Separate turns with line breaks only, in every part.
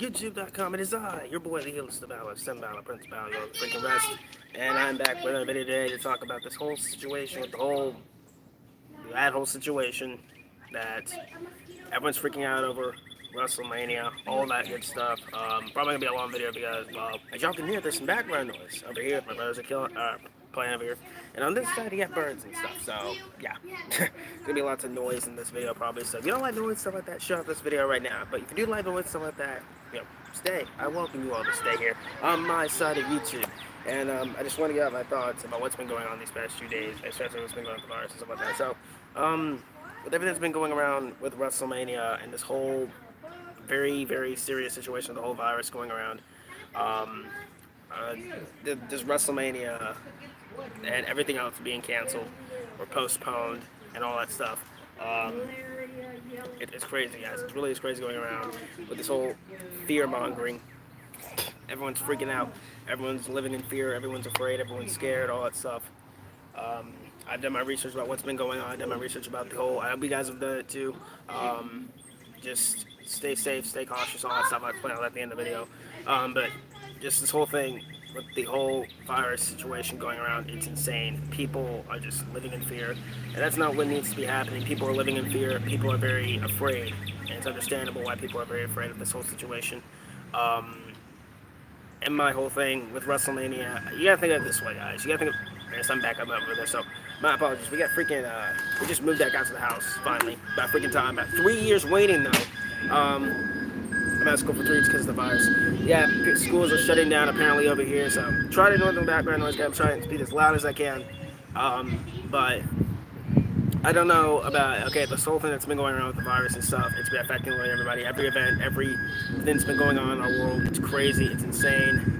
YouTube.com. It is I, your boy, the Healist of Balor, Balor, Prince Balor, freaking rest. And I'm back with another video today to talk about this whole situation with that whole situation that everyone's freaking out over. WrestleMania, all that good stuff. Probably gonna be a long video because, well, as y'all can hear, there's some background noise over here. My brothers are playing over here, and on this side, you got birds and stuff. So yeah, gonna be lots of noise in this video probably. So if you don't like noise stuff like that, shut off this video right now. But if you do like noise stuff like that, stay. I welcome you all to stay here on my side of YouTube. And I just want to get out my thoughts about what's been going on these past few days, especially what's been going on with the virus and stuff like that. So, with everything that's been going around with WrestleMania and this whole very, very serious situation, the whole virus going around, um, uh, this WrestleMania and everything else being canceled or postponed and all that stuff. It's crazy, guys. It really is crazy going around with this whole fear mongering. Everyone's freaking out. Everyone's living in fear. Everyone's afraid. Everyone's scared. All that stuff. I've done my research about what's been going on. I've done my research about the whole. I hope you guys have done it too. Just stay safe, stay cautious, all that stuff. I'll explain all that at the end of the video. But just this whole thing with the whole virus situation going around, it's insane. People are just living in fear, and that's not what needs to be happening. People are living in fear. People are very afraid, and it's understandable why people are very afraid of this whole situation. And my whole thing with WrestleMania, you gotta think of it this way, guys. You gotta think of, there's some backup over there, so my apologies. We got freaking, we just moved that guy to the house, finally. About freaking time. About 3 years waiting, though. I'm at school for 3 years because of the virus. Yeah, schools are shutting down apparently over here, so try to ignore the background noise, guys. I'm trying to speak as loud as I can. But I don't know about, okay, this whole thing that's been going around with the virus and stuff, it's been affecting literally everybody. Every event, everything that's been going on in our world, it's crazy, it's insane.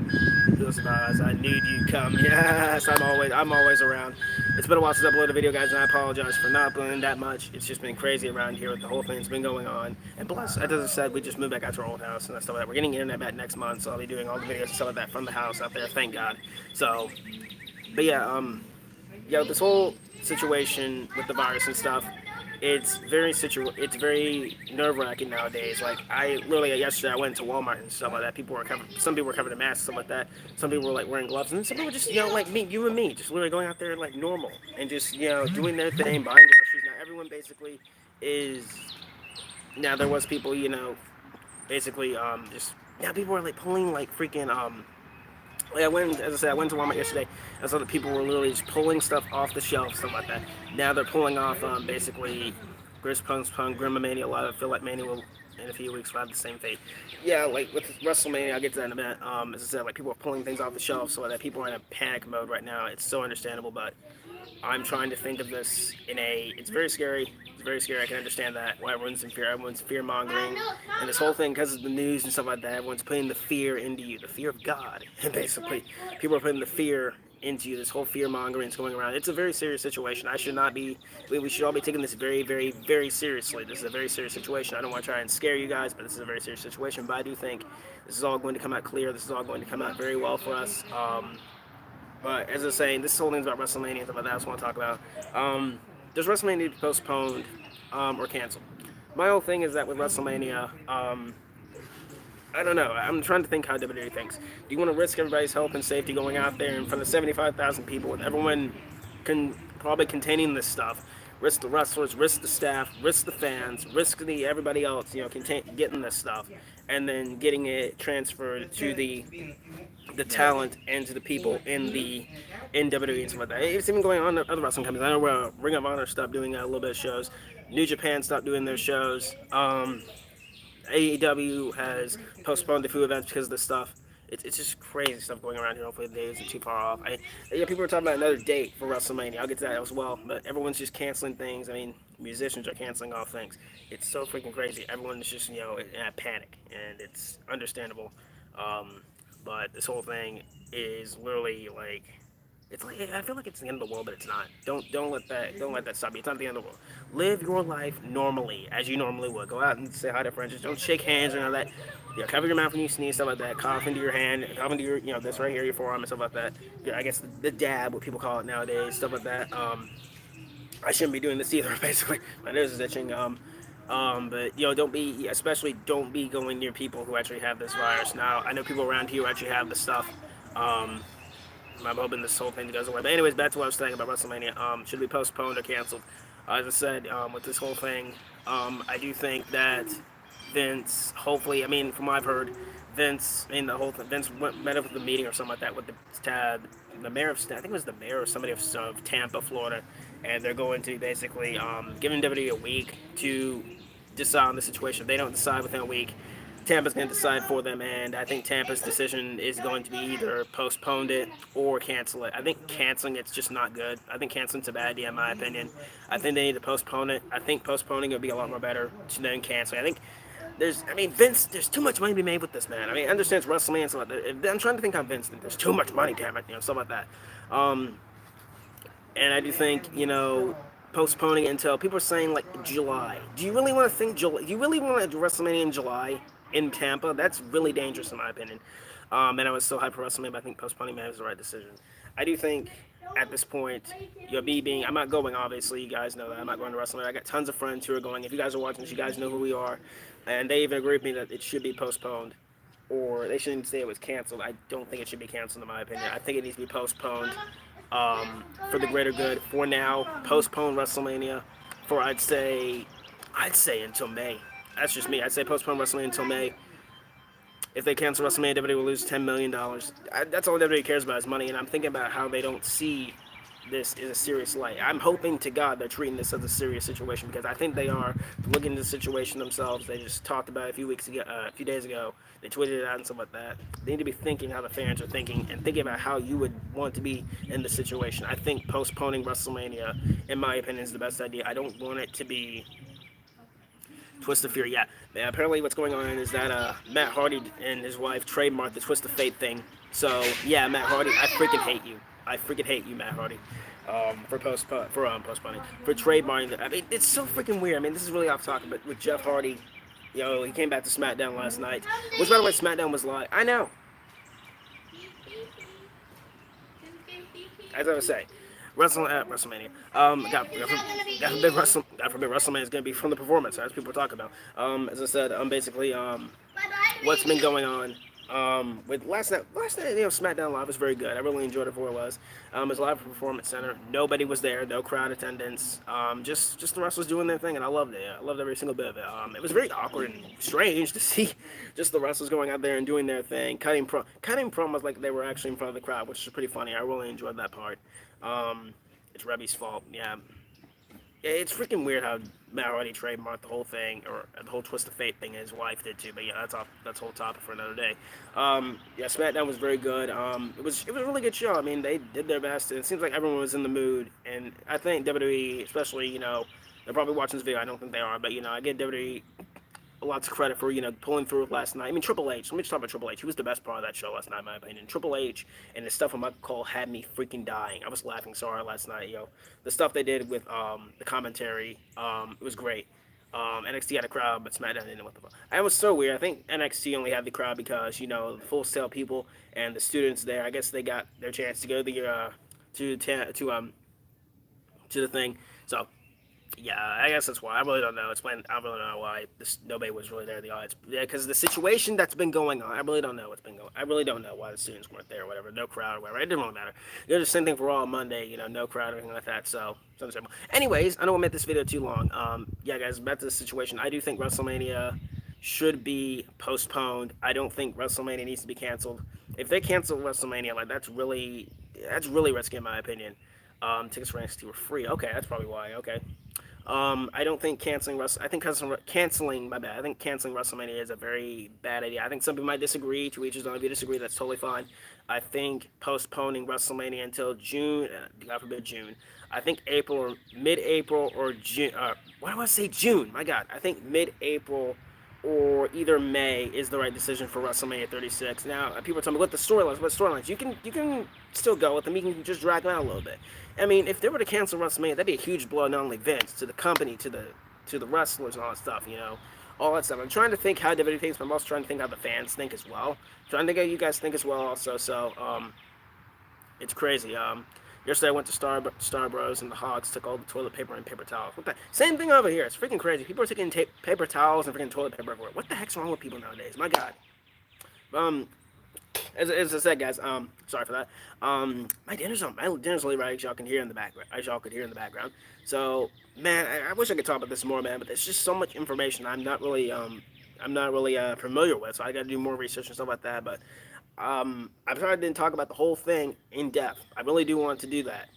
Feels about as I knew you'd come. Yes, I'm always around. It's been a while since I uploaded a video, guys, and I apologize for not uploading that much. It's just been crazy around here with the whole thing that's been going on. And plus, as I said, we just moved back out to our old house and stuff like that. We're getting internet back next month, so I'll be doing all the videos and stuff like that from the house out there, thank God. So, but yeah, this whole situation with the virus and stuff, it's very nerve-wracking nowadays. Like, I literally yesterday I went to Walmart and stuff like that. Some people were covered in masks, stuff like that. Some people were like wearing gloves, and then some people were just, like me, you and me, just literally going out there like normal and just, doing their thing, buying groceries. Now everyone basically is. Now there was people, basically just now people are like pulling like freaking like as I said, I went to Walmart yesterday. I saw that people were literally just pulling stuff off the shelves, stuff like that. Now they're pulling off basically Grimamania. A lot of feel like Mania will in a few weeks will have the same fate. Yeah, like with WrestleMania, I'll get to that in a minute. As I said, like people are pulling things off the shelves, so that people are in a panic mode right now. It's so understandable, but I'm trying to think of this it's very scary. It's very scary. I can understand that. Why everyone's in fear. Everyone's fear mongering. And this whole thing, because of the news and stuff like that, everyone's putting the fear into you. The fear of God. And basically, people are putting the fear into you. This whole fear mongering is going around. It's a very serious situation. We should all be taking this very, very, very seriously. This is a very serious situation. I don't want to try and scare you guys, but this is a very serious situation. But I do think this is all going to come out clear. This is all going to come out very well for us. But as I was saying, this whole thing's about WrestleMania and stuff like that I just want to talk about. Does WrestleMania need to be postponed or canceled? My whole thing is that with WrestleMania, I don't know. I'm trying to think how WWE thinks. Do you want to risk everybody's health and safety going out there in front of 75,000 people with everyone probably containing this stuff? Risk the wrestlers, risk the staff, risk the fans, risk everybody else, getting this stuff, and then getting it transferred to the talent and to the people in WWE and stuff like that. It's even going on in other wrestling companies. I know Ring of Honor stopped doing a little bit of shows. New Japan stopped doing their shows. AEW has postponed a few events because of this stuff. It's just crazy stuff going around here. Hopefully the day isn't too far off. People are talking about another date for WrestleMania. I'll get to that as well. But everyone's just canceling things. I mean, musicians are canceling off things. It's so freaking crazy. Everyone's just, in a panic. And it's understandable. But this whole thing is literally like, it's like, I feel like it's the end of the world, but it's not. Don't let that stop you. It's not the end of the world. Live your life normally, as you normally would. Go out and say hi to friends. Just don't shake hands or none of that. Cover your mouth when you sneeze, stuff like that. Cough into your hand, cough into your, this right here, your forearm and stuff like that. I guess the dab, what people call it nowadays, stuff like that. I shouldn't be doing this either, basically. My nose is itching. But don't be, especially don't be going near people who actually have this virus. Now, I know people around here who actually have the stuff. Um, I'm hoping this whole thing goes away. But anyways, back to what I was saying about WrestleMania. Should be postponed or canceled? As I said, with this whole thing, I do think that Vince, hopefully, I mean, from what I've heard, Vince, I mean, the whole thing, Vince met up with the meeting or something like that with the mayor of, I think it was the mayor or somebody of Tampa, Florida, and they're going to basically giving WWE a week to decide on the situation. If they don't decide within a week, Tampa's going to decide for them, and I think Tampa's decision is going to be either postpone it or cancel it. I think canceling it's just not good. I think canceling's a bad idea in my opinion. I think they need to postpone it. I think postponing it would be a lot more better than canceling. I think Vince, there's too much money to be made with this, man. I mean, I understand it's WrestleMania and stuff like that. I'm trying to think on Vince. There's too much money, damn it, stuff like that. Um, and I do think, postponing it until people are saying like July. Do you really want to think July? Do you really want to WrestleMania in July in Tampa? That's really dangerous in my opinion. And I was so hyped for WrestleMania, but I think postponing man was the right decision. I do think at this point, me being, I'm not going obviously, you guys know that I'm not going to WrestleMania. I got tons of friends who are going. If you guys are watching this, you guys know who we are, and they even agree with me that it should be postponed or they shouldn't say it was canceled. I don't think it should be canceled in my opinion. I think it needs to be postponed for the greater good. For now, postpone WrestleMania for I'd say until May. That's just me. I'd say postpone WrestleMania until May. If they cancel WrestleMania, WWE will lose $10 million. That's all WWE cares about is money, and I'm thinking about how they don't see this is a serious light. I'm hoping to God they're treating this as a serious situation because I think they are looking into the situation themselves. They just talked about it a few days ago. They tweeted it out and stuff like that. They need to be thinking how the fans are thinking and thinking about how you would want to be in the situation. I think postponing WrestleMania, in my opinion, is the best idea. I don't want it to be Twist of Fear, yeah. Apparently, what's going on is that Matt Hardy and his wife trademarked the Twist of Fate thing. So yeah, Matt Hardy, I freaking hate you. I freaking hate you, Matt Hardy, postponing for trademarking. I mean, it's so freaking weird. I mean, this is really off topic, but with Jeff Hardy, he came back to SmackDown last night. Which, by the way, SmackDown was live. I know. As I was saying, WrestleMania. God forbid WrestleMania is going to be from the performance, as people talk about. As I said, basically, what's been going on. With last night, SmackDown Live was very good. I really enjoyed it for what it was. It was live at the Performance Center. Nobody was there, no crowd attendance. Just the wrestlers doing their thing, and I loved it. I loved every single bit of it. It was very awkward and strange to see just the wrestlers going out there and doing their thing, cutting promos like they were actually in front of the crowd, which is pretty funny. I really enjoyed that part. It's Rebby's fault. Yeah, it's freaking weird how Matt Hardy trademarked the whole thing, or the whole Twist of Fate thing, and his wife did too. But yeah, that's a whole topic for another day. Yeah, SmackDown was very good. It was a really good show. I mean, they did their best, and it seems like everyone was in the mood. And I think WWE, especially, they're probably watching this video. I don't think they are, but I give WWE lots of credit for pulling through last night. I mean, Triple H. Let me just talk about Triple H. He was the best part of that show last night, in my opinion. Triple H and the stuff on Michael Cole had me freaking dying. I was laughing so hard last night. The stuff they did with the commentary, it was great. NXT had a crowd, but SmackDown didn't. What the fuck? It was so weird. I think NXT only had the crowd because the Full Sail people and the students there. I guess they got their chance to go to the thing. So. Yeah, I guess that's why. I really don't know. I really don't know why nobody was really there in the audience. Yeah, because the situation that's been going on, I really don't know what's been going. I really don't know why the students weren't there or whatever. No crowd or whatever. It didn't really matter. It was the same thing for Raw on Monday. No crowd or anything like that. So it's understandable. Anyways, I don't want to make this video too long. Yeah, guys, back to the situation. I do think WrestleMania should be postponed. I don't think WrestleMania needs to be canceled. If they cancel WrestleMania, that's really risky in my opinion. Tickets for NXT were free. Okay, that's probably why. Okay. I don't think canceling I think canceling my bad. I think canceling WrestleMania is a very bad idea. I think some people might disagree. To each his own. If you disagree, that's totally fine. I think postponing WrestleMania until June, God forbid June. I think April or mid-April or June. Why do I say June? My God, I think mid-April or either May is the right decision for WrestleMania 36. Now, people tell me, what storylines? You can still go with them. You can just drag them out a little bit. I mean, if they were to cancel WrestleMania, that'd be a huge blow not only Vince, to the company, to the wrestlers and all that stuff, all that stuff. I'm trying to think how WWE thinks, but I'm also trying to think how the fans think as well. I'm trying to think how you guys think as well also. So, it's crazy. Yesterday I went to Star Bros and the Hogs took all the toilet paper and paper towels. What the same thing over here? It's freaking crazy. People are taking paper towels and freaking toilet paper everywhere. What the heck's wrong with people nowadays? My God. Um, as I said, guys, sorry for that. My dinner's really right, as y'all can hear in the background. As y'all could hear in the background. So, man, I wish I could talk about this more, man. But there's just so much information I'm not really familiar with. So I got to do more research and stuff like that. But I'm sorry I didn't talk about the whole thing in depth. I really do want to do that.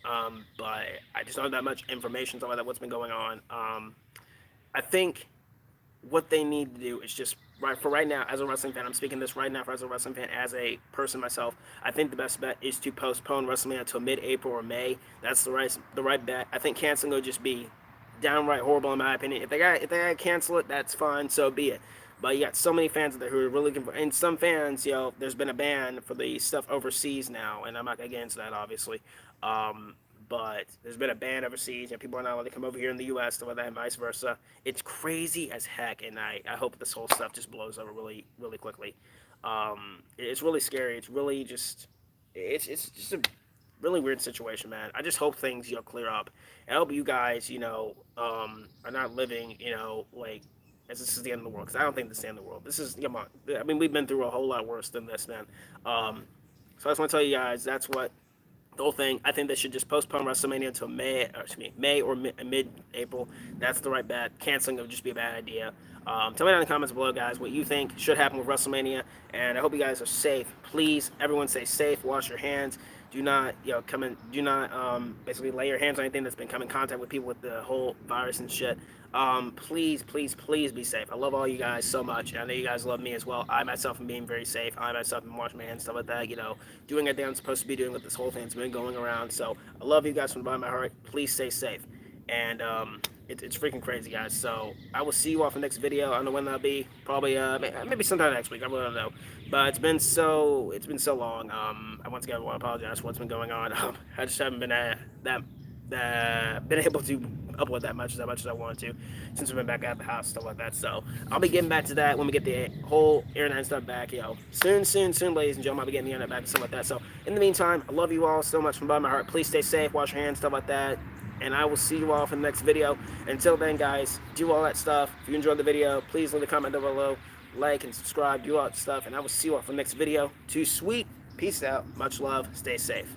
But I just don't have that much information about that. What's been going on. I think what they need to do is just right now as a wrestling fan. I'm speaking this right now as a wrestling fan, as a person myself. I think the best bet is to postpone WrestleMania until mid-April or May. That's the right bet. I think canceling will just be downright horrible in my opinion. If they got to cancel it, that's fine. So be it. But you got so many fans out there who are really looking for, and some fans, there's been a ban for the stuff overseas now, and I'm not against that, obviously. But there's been a ban overseas, and people are not allowed to come over here in the U.S. to that, and vice versa. It's crazy as heck, and I hope this whole stuff just blows over really, really quickly. It's really scary. It's just a really weird situation, man. I just hope things, clear up. I hope you guys, are not living, like, as this is the end of the world, because I don't think this is the end of the world. This is, come on. I mean, we've been through a whole lot worse than this, man. So I just want to tell you guys, that's what the whole thing. I think they should just postpone WrestleMania until May or mid-April. That's the right bet. Canceling would just be a bad idea. Tell me down in the comments below, guys, what you think should happen with WrestleMania, and I hope you guys are safe. Please, everyone, stay safe. Wash your hands. Do not, do not basically lay your hands on anything that's been coming in contact with people with the whole virus and shit. Please, please, please be safe. I love all you guys so much, and I know you guys love me as well. I myself am being very safe. I myself am washing my hands, stuff like that, doing everything I'm supposed to be doing with this whole thing that's been going around. So I love you guys from the bottom of my heart. Please stay safe. And it's freaking crazy, guys. So I will see you all for the next video. I don't know when that'll be. Probably maybe sometime next week. I really don't know. But it's been so long. I once again want to apologize for what's been going on. I just haven't been been able to upload that much as I wanted to since we've been back at the house, stuff like that. So I'll be getting back to that when we get the whole internet stuff back, soon, ladies and gentlemen. I'll be getting the internet back and stuff like that. So in the meantime, I love you all so much from the bottom of my heart. Please stay safe, wash your hands, stuff like that. And I will see you all for the next video. Until then, guys, do all that stuff. If you enjoyed the video, please leave a comment down below, like and subscribe, do all that stuff. And I will see you all for the next video. Too sweet. Peace out. Much love. Stay safe.